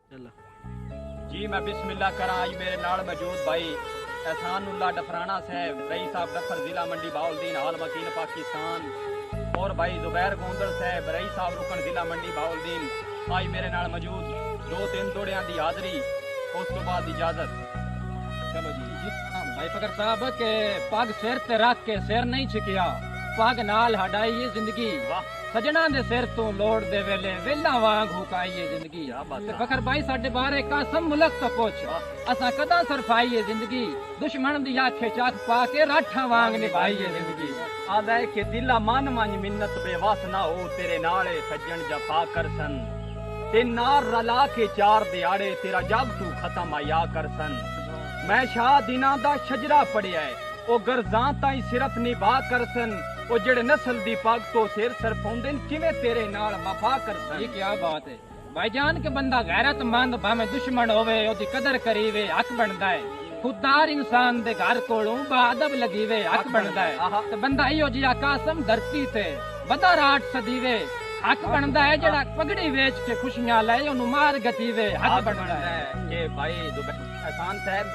जी मैं बिस्मिल्लाह करा। आज मेरे नाल मौजूद भाई एहसानुल्लाह डफराना साहब, रई साहब डफर जिला मंडी बाउलदीन हाल मकीन पाकिस्तान, और भाई जुबैर गोंदल साहब, रई साहब रुकन जिला मंडी बाउलदीन आज मेरे नाल मौजूद। 2-3 जोड़ियां दी हाजरी, उस तो बाद इजाजत। चलो जी। भाई फकर साहब के पग सिर ते रख के सिर नहीं छिकिया, पग नाल हटाई ये जिंदगी। वाह सजना दे सिर तो लोड़ दे वेले वेला वांग हुकाई ये जिंदगी। ते फकर भाई साडे बारे कसम मुल्क तो पुछ, असा कदा सरफाई ये जिंदगी। दुश्मन दी आंखें चाक पा के राठा वांग निभाई ये जिंदगी। आदा के दिला मन मंज मिन्नत बेवस ना हो, तेरे नाले सज्जन जफा कर सन। ते नार रला के 4 दिहाड़े तेरा जग तू खत्म आया कर सन। मैं शाह दिना दा शजरा पढ़िया है, ओ गरजां ताई सिरत निभा कर सन। ओ जेड़े नस्ल दी पग तो सिर सर पौंदे किवें तेरे नाल वफा कर सन। ये क्या बात है भाईजान के बंदा गैरतमंद भाਵੇਂ दुश्मन होवे ओदी कदर करीवे हक बनदा है। खुददार इंसान दे घर कोलों बादब लगीवे हक बनदा है। ते बंदा इहो जिहा कासम धरती ते बदा राट सदीवे हक बनदा है। जेड़ा पगड़ी वेच के खुशियां ले ओनू मार गतीवे हक बनदा है। के भाई एहसान साहब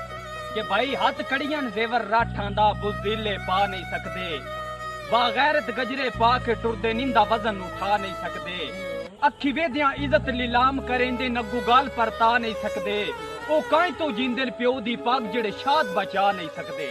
के भाई हाथ कड़ियां जेवर राठां दा बुज़दिले पा नहीं सकदे। बागैरत गजरे पा के टुरदे निंदा वजन उठा नहीं सकदे। अखी वेदियां इज्जत लीलाम करेंदे नगू गाल परता नहीं सकदे। ओ काई तो जिंदे प्यो दी पग जेड़े शाद बचा नहीं सकदे।